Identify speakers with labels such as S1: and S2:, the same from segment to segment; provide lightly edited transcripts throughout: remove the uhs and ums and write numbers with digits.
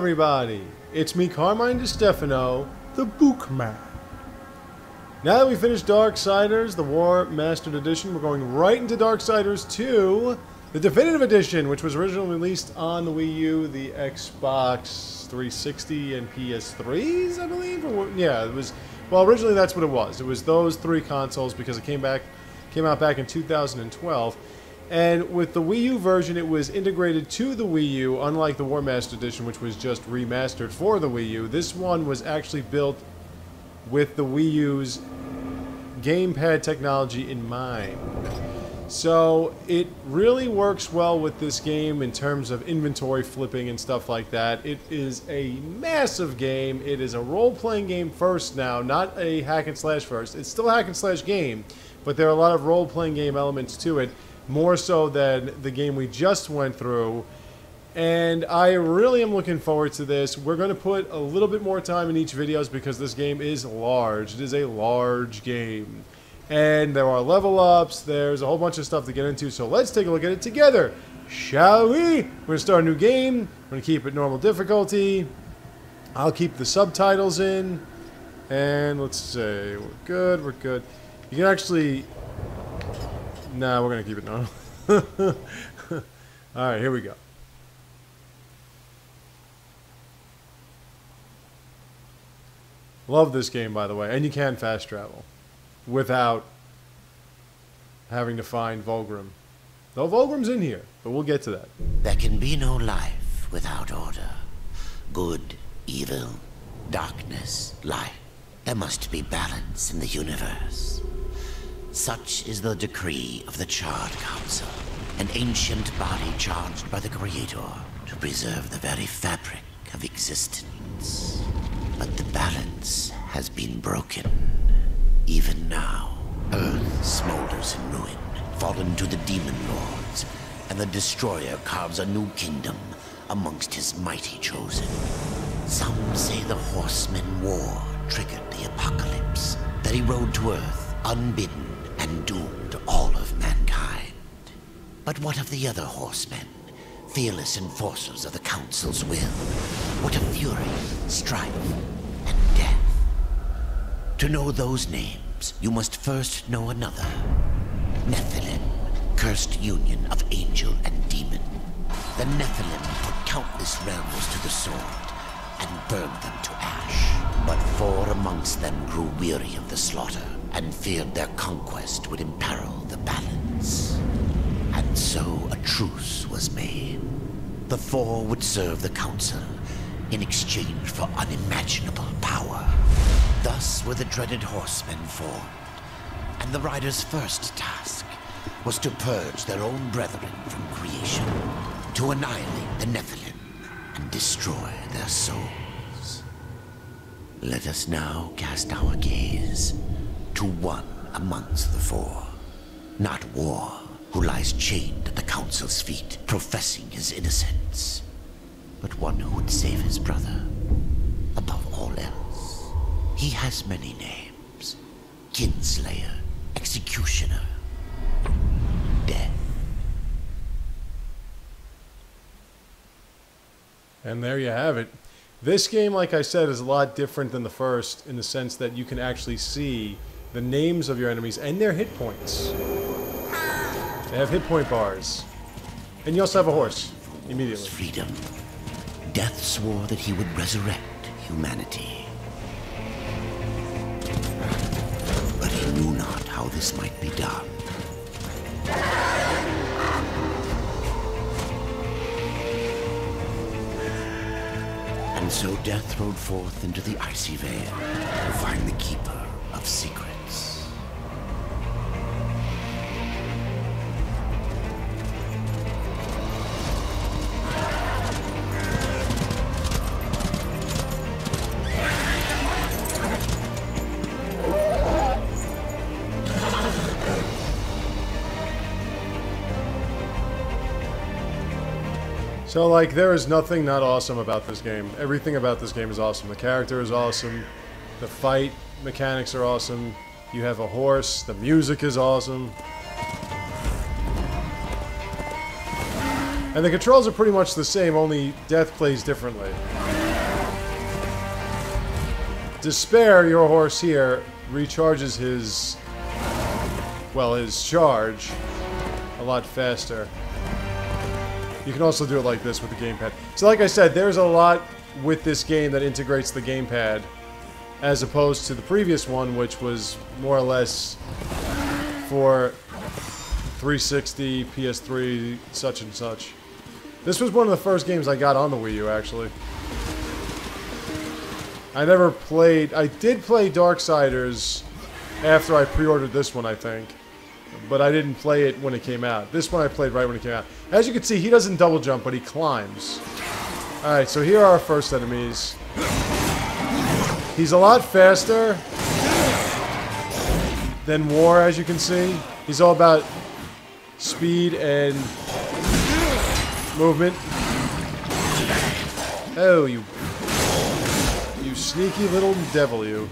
S1: everybody? It's me, Carmine DeStefano, the Bookman. Now that we finished Darksiders, the War Mastered Edition, we're going right into Darksiders 2, the Definitive Edition, which was originally released on the Wii U, the Xbox 360, and PS3s, I believe? Yeah, it was... Well, originally that's what it was. It was those three consoles because it came out back in 2012. And with the Wii U version, it was integrated to the Wii U, unlike the War Mastered Edition, which was just remastered for the Wii U. This one was actually built with the Wii U's gamepad technology in mind. So it really works well with this game in terms of inventory flipping and stuff like that. It is a massive game. It is a role-playing game first now, not a hack and slash first. It's still a hack and slash game, but there are a lot of role-playing game elements to it, more so than the game we just went through. And I really am looking forward to this. We're going to put a little bit more time in each videos because this game is large. It is a large game. And there are level ups, there's a whole bunch of stuff to get into, so let's take a look at it together, shall we? We're going to start a new game, we're going to keep it normal difficulty, I'll keep the subtitles in, and let's say, we're good. You can actually, nah, we're going to keep it normal. Alright, here we go. Love this game, by the way, and you can fast travel without having to find Vulgrim. Though Vulgrim's in here, but we'll get to that.
S2: There can be no life without order. Good, evil, darkness, light. There must be balance in the universe. Such is the decree of the Charred Council, an ancient body charged by the Creator to preserve the very fabric of existence. But the balance has been broken. Even now, Earth smolders in ruin, fallen to the demon lords, and the Destroyer carves a new kingdom amongst his mighty chosen. Some say the Horseman War triggered the apocalypse, that he rode to Earth unbidden and doomed all of mankind. But what of the other horsemen, fearless enforcers of the Council's will? What of fury, strife, and death? To know those names, you must first know another. Nephilim, cursed union of angel and demon. The Nephilim put countless realms to the sword and burned them to ash. But 4 amongst them grew weary of the slaughter and feared their conquest would imperil the balance. And so a truce was made. The 4 would serve the Council in exchange for unimaginable power. Thus were the dreaded horsemen formed, and the riders' first task was to purge their own brethren from creation, to annihilate the Nephilim and destroy their souls. Let us now cast our gaze to one amongst the 4, not War, who lies chained at the Council's feet, professing his innocence, but one who would save his brother above all else. He has many names: Kinslayer, Executioner, Death.
S1: And there you have it. This game, like I said, is a lot different than the first in the sense that you can actually see the names of your enemies and their hit points. They have hit point bars. And you also have a horse, immediately.
S2: Freedom. Death swore that he would resurrect humanity. But he knew not how this might be done. And so Death rode forth into the icy veil to find the Keeper of Secrets.
S1: So, like, there is nothing not awesome about this game. Everything about this game is awesome. The character is awesome. The fight mechanics are awesome. You have a horse. The music is awesome. And the controls are pretty much the same, only Death plays differently. Despair, your horse here, recharges his, well, his charge a lot faster. You can also do it like this with the gamepad. So like I said, there's a lot with this game that integrates the gamepad, as opposed to the previous one, which was more or less for 360, PS3, such and such. This was one of the first games I got on the Wii U, actually. I never played... I did play Darksiders after I pre-ordered this one, I think. But I didn't play it when it came out. This one I played right when it came out. As you can see, he doesn't double jump, but he climbs. Alright, so here are our first enemies. He's a lot faster than War, as you can see. He's all about speed and movement. Oh, you sneaky little devil, you.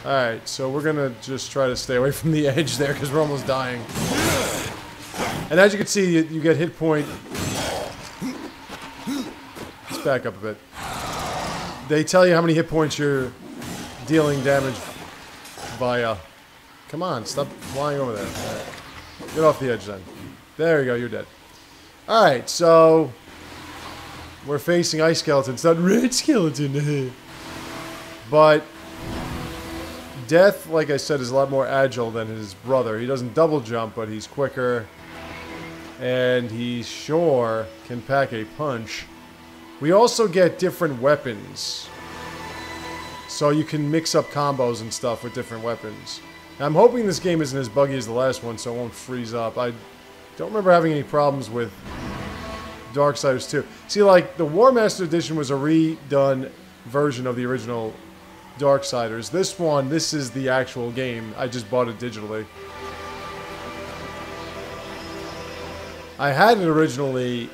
S1: Alright, so we're gonna just try to stay away from the edge there, because we're almost dying. And as you can see, you get hit point. Let's back up a bit. They tell you how many hit points you're dealing damage via. Come on, stop flying over there. Right. Get off the edge then. There you go, you're dead. Alright, so we're facing ice skeletons, not red skeleton. But Death, like I said, is a lot more agile than his brother. He doesn't double jump, but he's quicker. And he sure can pack a punch. We also get different weapons. So you can mix up combos and stuff with different weapons. Now, I'm hoping this game isn't as buggy as the last one, so it won't freeze up. I don't remember having any problems with Darksiders 2. See, like, the War Master Edition was a redone version of the original Darksiders. This one, this is the actual game. I just bought it digitally. I had it originally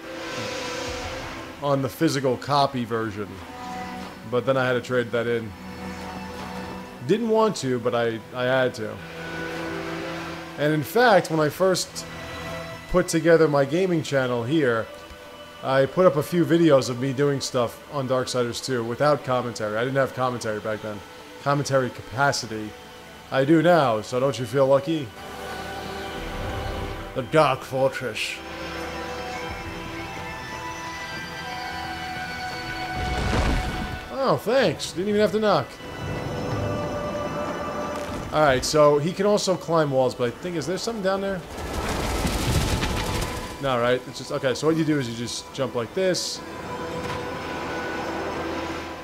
S1: on the physical copy version, but then I had to trade that in. Didn't want to, but I had to. And in fact, when I first put together my gaming channel here, I put up a few videos of me doing stuff on Darksiders 2 without commentary. I didn't have commentary back then. Commentary capacity. I do now, so don't you feel lucky? The Dark Fortress. Oh, thanks. Didn't even have to knock. Alright, so he can also climb walls, but I think, is there something down there? No, right? It's just, okay, so what you do is you just jump like this.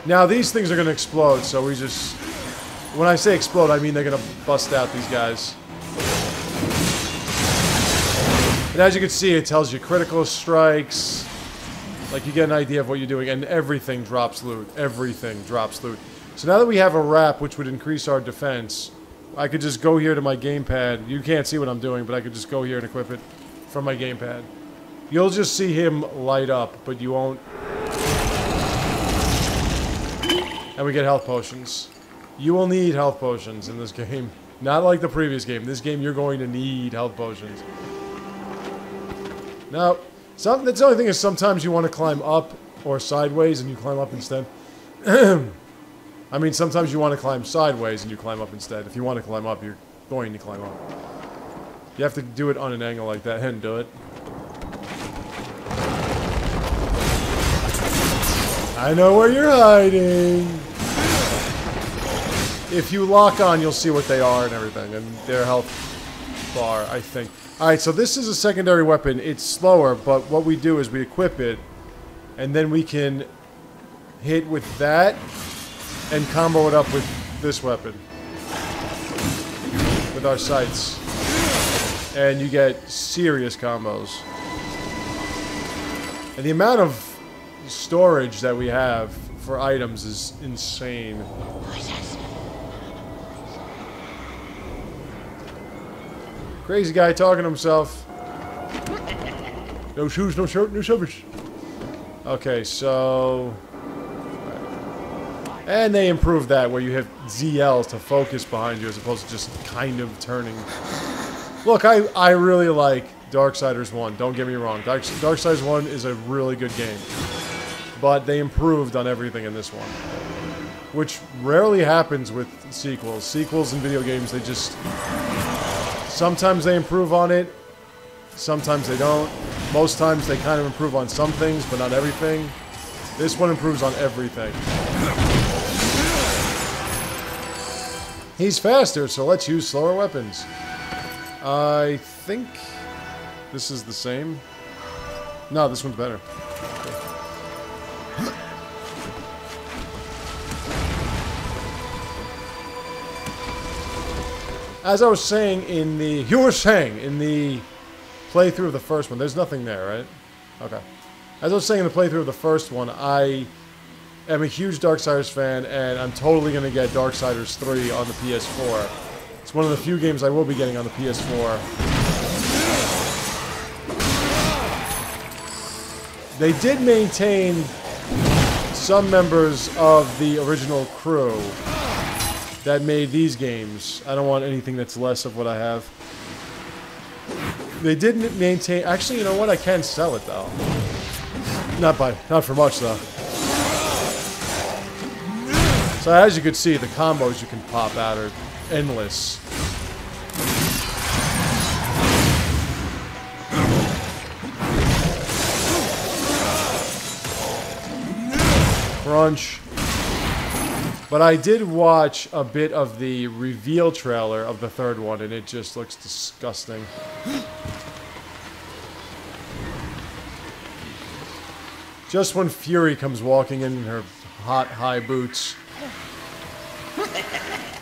S1: Now, these things are going to explode, so we just... When I say explode, I mean they're going to bust out these guys. And as you can see, it tells you critical strikes. Like, you get an idea of what you're doing, and everything drops loot. Everything drops loot. So now that we have a wrap, which would increase our defense, I could just go here to my gamepad. You can't see what I'm doing, but I could just go here and equip it from my gamepad. You'll just see him light up, but you won't. And we get health potions. You will need health potions in this game. Not like the previous game. This game, you're going to need health potions. Now, that's the only thing is sometimes you want to climb up or sideways and you climb up instead. I mean, sometimes you want to climb sideways and you climb up instead. If you want to climb up, you're going to climb up. You have to do it on an angle like that and do it. I know where you're hiding. If you lock on, you'll see what they are and everything, and their health bar, I think. Alright, so this is a secondary weapon. It's slower, but what we do is we equip it, and then we can hit with that and combo it up with this weapon. With our sights. And you get serious combos. And the amount of storage that we have for items is insane. Crazy guy talking to himself. No shoes, no shirt, no service. Okay, so... And they improved that, where you have ZLs to focus behind you as opposed to just kind of turning. Look, I really like Darksiders 1, don't get me wrong. Darksiders 1 is a really good game. But they improved on everything in this one. which rarely happens with sequels. Sequels in video games, they just... Sometimes they improve on it, sometimes they don't. Most times they kind of improve on some things, but not everything. This one improves on everything. He's faster, so let's use slower weapons. I think this is the same. No, this one's better. As I was saying in the... You were saying in the playthrough of the first one. There's nothing there, right? Okay. As I was saying in the playthrough of the first one, I am a huge Darksiders fan, and I'm totally going to get Darksiders 3 on the PS4. It's one of the few games I will be getting on the PS4. They did maintain some members of the original crew that made these games. I don't want anything that's less of what I have. They didn't maintain... Actually, you know what? I can sell it, though. Not for much, though. So as you can see, the combos you can pop out are endless. Crunch. But I did watch a bit of the reveal trailer of the third one, and it just looks disgusting. Just when Fury comes walking in her hot, high boots,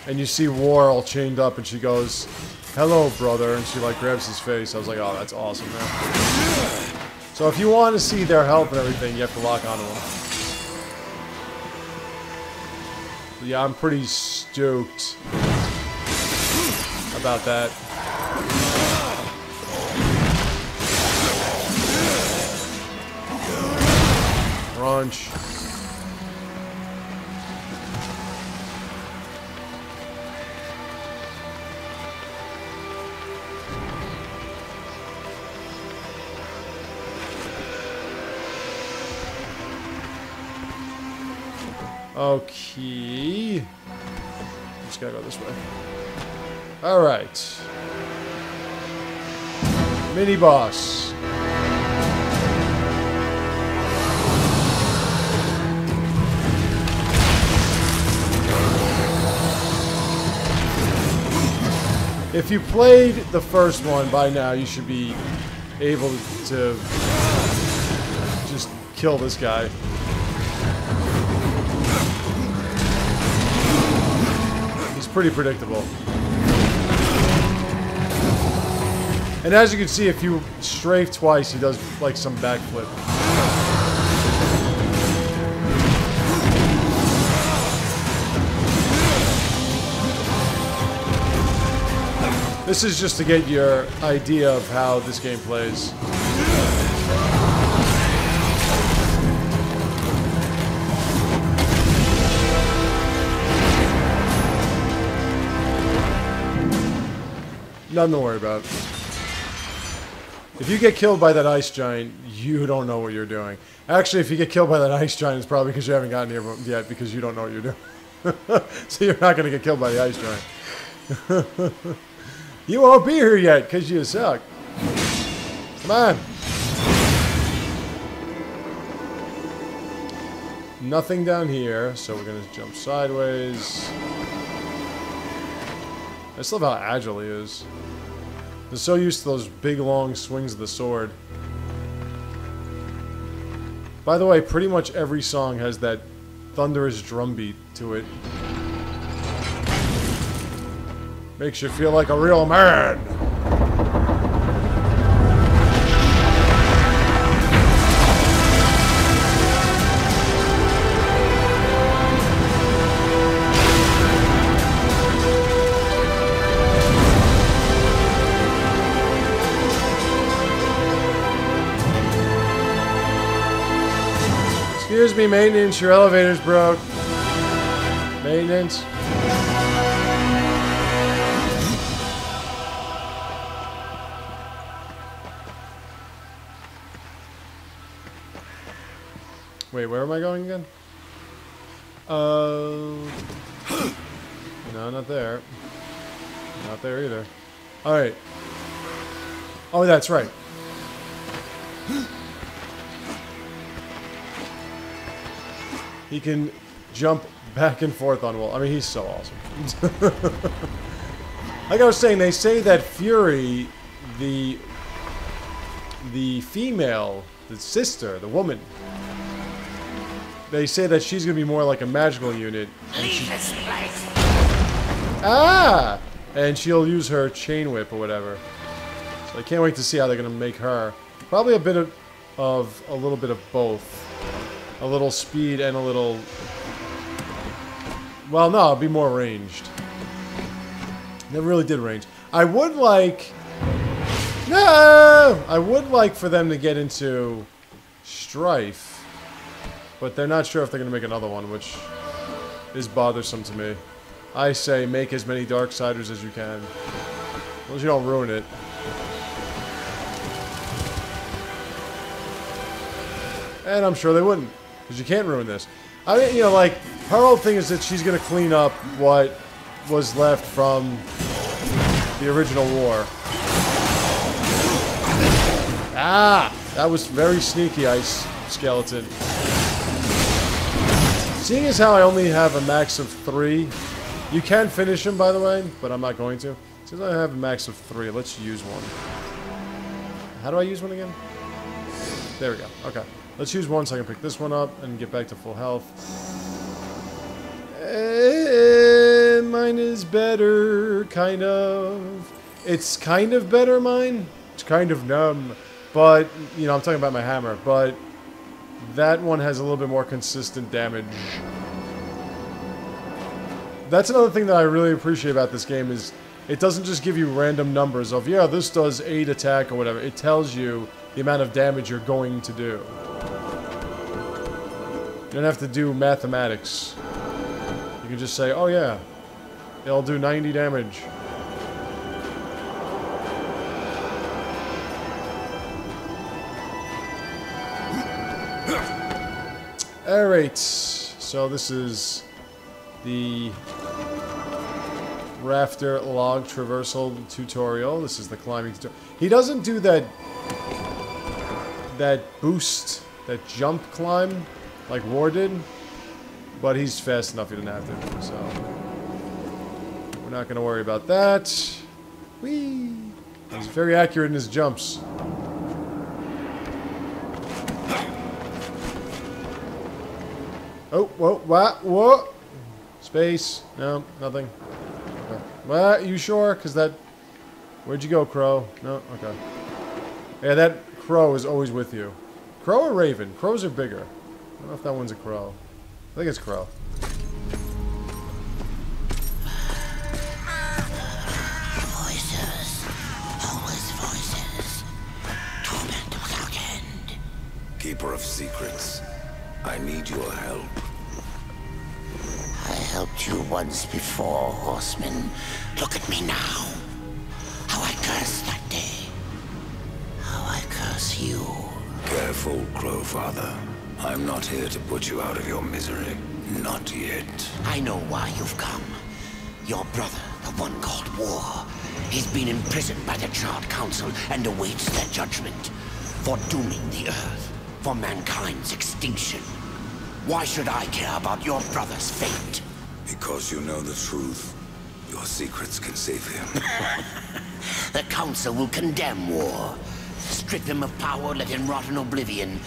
S1: and you see War all chained up, and she goes, "Hello, brother," and she, like, grabs his face. I was like, oh, that's awesome, man. So if you want to see their health and everything, you have to lock onto them. Yeah, I'm pretty stoked about that. Crunch. Okay. Just gotta go this way. Alright. Mini boss. If you played the first one by now, you should be able to just kill this guy. Pretty predictable. And as you can see, if you strafe twice, he does like some backflip. This is just to get your idea of how this game plays. Nothing to worry about. If you get killed by that ice giant, you don't know what you're doing. Actually, if you get killed by that ice giant, it's probably because you haven't gotten here yet, because you don't know what you're doing. So you're not going to get killed by the ice giant. You won't be here yet, because you suck. Come on. Nothing down here, so we're going to jump sideways. I just love how agile he is. They're so used to those big, long swings of the sword. By the way, pretty much every song has that thunderous drum beat to it. Makes you feel like a real man! Excuse me, maintenance, your elevator's broke. Maintenance. Wait, where am I going again? No, not there. Not there either. Alright. Oh, that's right. He can jump back and forth on wall. I mean, he's so awesome. Like I was saying, they say that Fury, the female, the sister, the woman, they say that she's going to be more like a magical unit.
S2: Leave this place.
S1: Ah! And she'll use her chain whip or whatever. So I can't wait to see how they're going to make her. Probably a bit of a little bit of both. A little speed and a little... Well, no, it'll be more ranged. Never really did range. I would like... No! I would like for them to get into Strife. But they're not sure if they're going to make another one, which is bothersome to me. I say make as many Darksiders as you can. As long as you don't ruin it. And I'm sure they wouldn't. Because you can't ruin this. I mean, you know, like, her whole thing is that she's going to clean up what was left from the original war. Ah! That was very sneaky, Ice Skeleton. Seeing as how I only have a max of 3, you can finish him, by the way, but I'm not going to. Since I have a max of 3, let's use one. How do I use one again? There we go. Okay. Let's use one so I can pick this one up and get back to full health. Mine is better, kind of. It's kind of better, mine. It's kind of numb. But, you know, I'm talking about my hammer. But that one has a little bit more consistent damage. That's another thing that I really appreciate about this game is it doesn't just give you random numbers of, yeah, this does 8 attack or whatever. It tells you the amount of damage you're going to do. You don't have to do mathematics. You can just say, oh yeah, it'll do 90 damage. Alright, so this is the rafter log traversal tutorial. This is the climbing tutorial. He doesn't do that boost, that jump climb like War did, but he's fast enough he didn't have to, so we're not going to worry about that. Whee! He's very accurate in his jumps. Oh, whoa, what, whoa! Space. No, nothing. Okay. Well, you sure? Because that... Where'd you go, Crow? No? Okay. Yeah, that crow is always with you. Crow or raven? Crows are bigger. I don't know if that one's a crow. I think it's crow.
S2: Voices. Always voices. Torment without end.
S3: Keeper of secrets, I need your help.
S2: I helped you once before, horseman. Look at me now. How I cursed that day. How I curse you.
S3: Careful, Crowfather. I'm not here to put you out of your misery. Not yet.
S2: I know why you've come. Your brother, the one called War, he's been imprisoned by the Charred Council and awaits their judgment. For dooming the Earth. For mankind's extinction. Why should I care about your brother's fate?
S3: Because you know the truth. Your secrets can save him.
S2: The Council will condemn War. Strip him of power, let him rot in oblivion.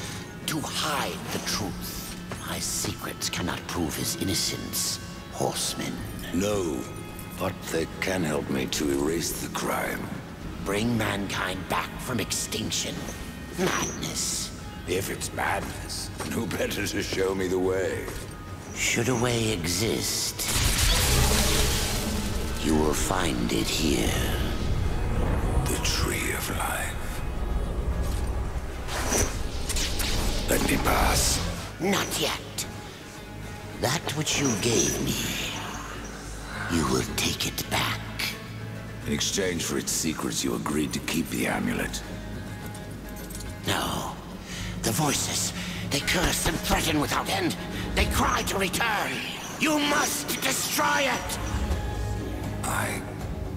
S2: To hide the truth. My secrets cannot prove his innocence, horseman.
S3: No, but they can help me to erase the crime.
S2: Bring mankind back from extinction. Madness.
S3: If it's madness, who better to show me the way?
S2: Should a way exist, you will find it here.
S3: The Tree of Life. Let me pass.
S2: Not yet. That which you gave me, you will take it back.
S3: In exchange for its secrets, you agreed to keep the amulet.
S2: No. The voices, They curse and threaten without end. They cry to return. You must destroy it!
S3: I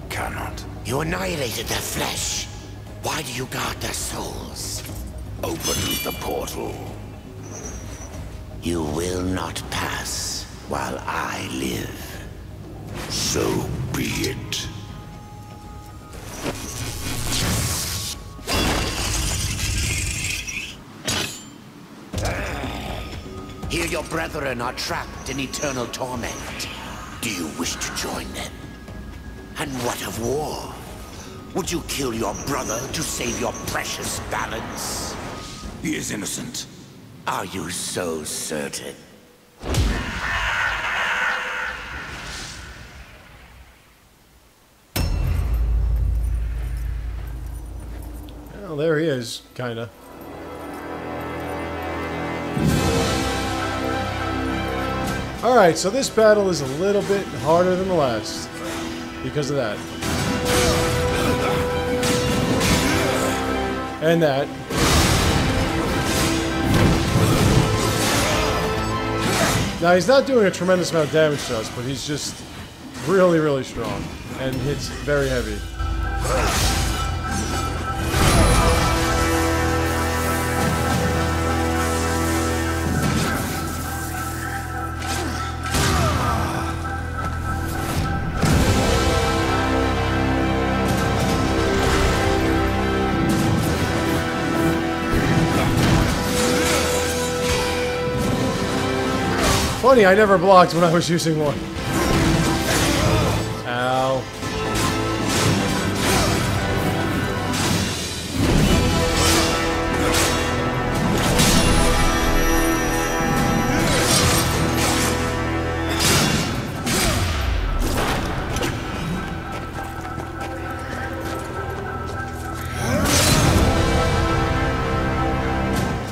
S3: cannot.
S2: You annihilated their flesh. Why do you guard their souls?
S3: Open the portal.
S2: You will not pass while I live.
S3: So be it.
S2: Here your brethren are trapped in eternal torment. Do you wish to join them? And what of war? Would you kill your brother to save your precious balance?
S3: He is innocent.
S2: Are you so certain?
S1: Well, there he is, kinda. Alright, so this battle is a little bit harder than the last. Because of that. And that. Now, he's not doing a tremendous amount of damage to us, but he's just really, really strong. And hits very heavy. Funny, I never blocked when I was using one. Ow.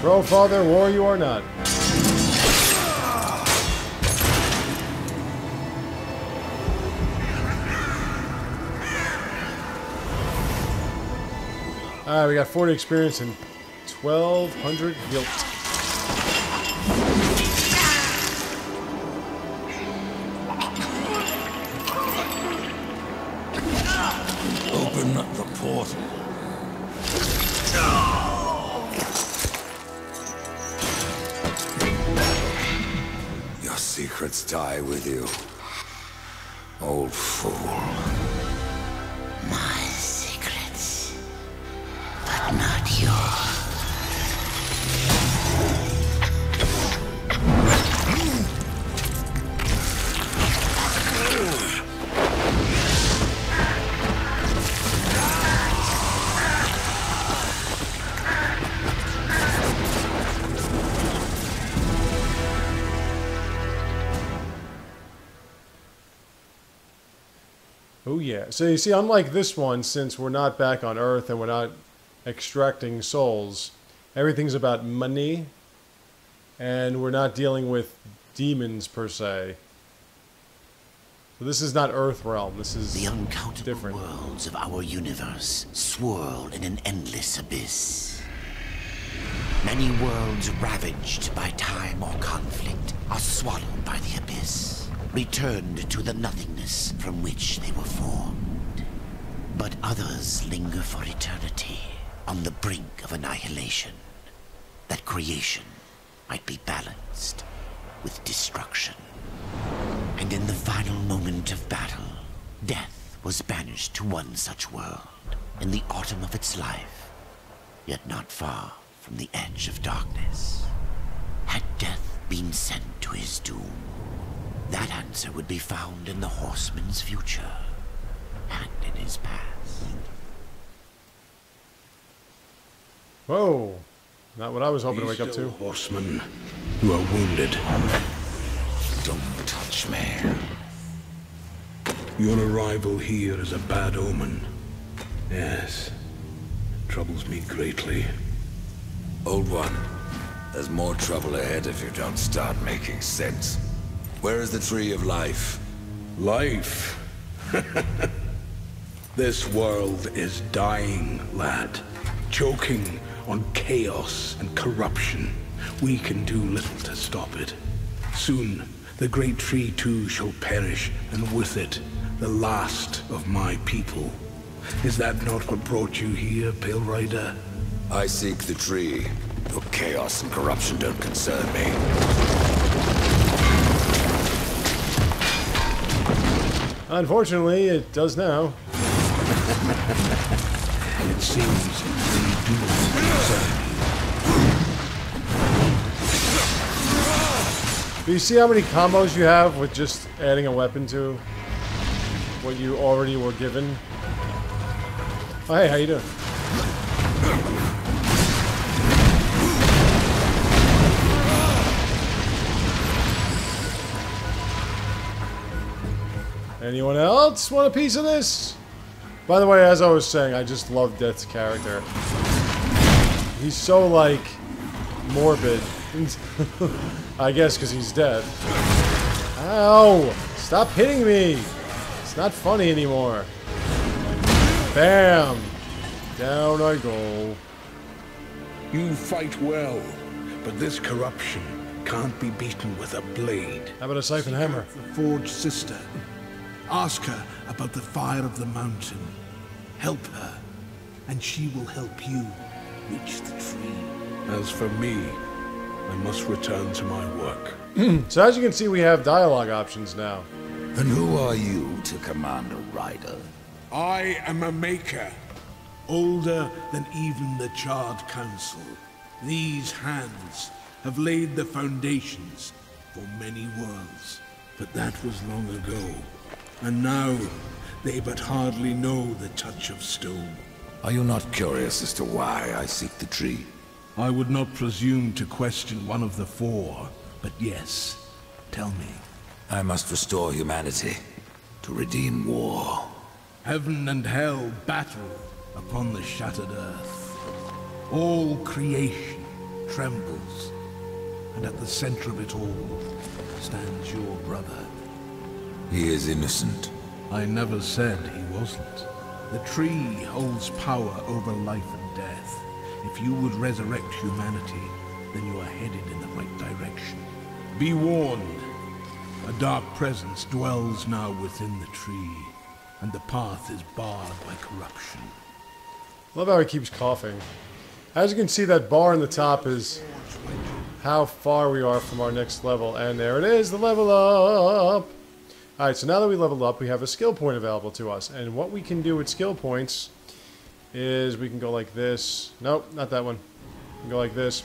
S1: Crowfather, war you are not. Alright, we got 40 experience and 1,200 guilt.
S3: Open the portal. Your secrets die with you, old fool.
S2: My secrets, but not yours.
S1: Oh yeah. So you see, unlike this one, since we're not back on Earth and we're not extracting souls, everything's about money, and we're not dealing with demons per se. So this is not Earth realm. This is
S2: The uncountable
S1: different.
S2: worlds of our universe swirl in an endless abyss. Many worlds ravaged by time or conflict are swallowed by the abyss, returned to the nothingness from which they were formed. But others linger for eternity on the brink of annihilation, that creation might be balanced with destruction. And in the final moment of battle, death was banished to one such world in the autumn of its life, yet not far from the edge of darkness. Had death been sent to his doom, that answer would be found in the horseman's future and in his past.
S1: Whoa. Not what I was hoping to
S4: Be
S1: wake up
S4: still,
S1: to.
S4: horseman. You are wounded.
S3: Don't touch me.
S4: Your arrival here is a bad omen. Yes. It troubles me greatly.
S3: Old one, there's more trouble ahead if you don't start making sense. Where is the tree of life?
S4: Life. This world is dying, lad. Choking on chaos and corruption. We can do little to stop it. Soon, the great tree too shall perish, and with it, the last of my people. Is that not what brought you here, Pale Rider?
S3: I seek the tree. Your chaos and corruption don't concern me.
S1: Unfortunately, it does now.
S4: It seems they do concern you.
S1: Do you see how many combos you have with just adding a weapon to what you already were given? Oh, hey, how you doing? Anyone else want a piece of this? By the way, as I was saying, I just love Death's character. He's so, like, morbid. I guess because he's dead. Ow! Stop hitting me! It's not funny anymore. Bam! Down I go.
S4: You fight well, but this corruption can't be beaten with a blade.
S1: How about a siphon hammer?
S5: The Forged Sister. Ask her about the fire of the mountain. Help her, and she will help you reach the tree.
S4: As for me, I must return to my work.
S1: So as you can see, we have dialogue options now.
S3: And who are you to command a rider?
S5: I am a maker, older than even the Charred Council. These hands have laid the foundations for many worlds. But that was long ago, and now they but hardly know the touch of stone.
S3: Are you not curious as to why I seek the tree?
S5: I would not presume to question one of the four, but yes, tell me.
S3: I must restore humanity, to redeem war.
S5: Heaven and hell battle upon the shattered earth. All creation trembles, and at the center of it all stands your brother.
S3: He is innocent.
S5: I never said he wasn't. The tree holds power over life and death. If you would resurrect humanity, then you are headed in the right direction. Be warned. A dark presence dwells now within the tree, and the path is barred by corruption.
S1: Love how he keeps coughing. As you can see, that bar in the top is how far we are from our next level. And there it is, the level up! Alright, so now that we leveled up, we have a skill point available to us. And what we can do with skill points is we can go like this. Nope, not that one. We can go like this.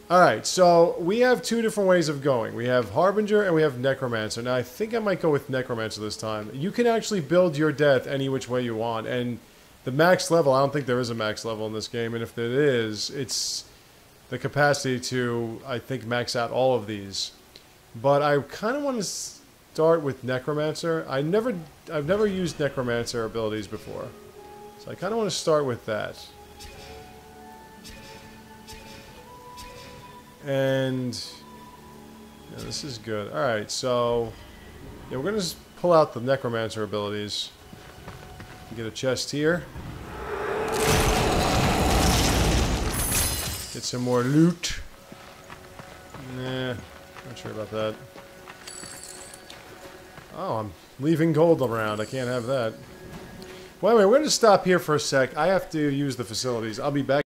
S1: Alright, so we have two different ways of going. We have Harbinger and we have Necromancer. Now, I think I might go with Necromancer this time. You can actually build your death any which way you want. And the max level, I don't think there is a max level in this game. And if there is, it's the capacity to, I think, max out all of these. But I kind of want to start with Necromancer. I've never used Necromancer abilities before. So I kind of want to start with that. And yeah, this is good. Alright, so yeah, we're going to just pull out the Necromancer abilities. Get a chest here. Get some more loot. Nah, not sure about that. Oh, I'm leaving gold around. I can't have that. Well, anyway, we're going to stop here for a sec. I have to use the facilities. I'll be back.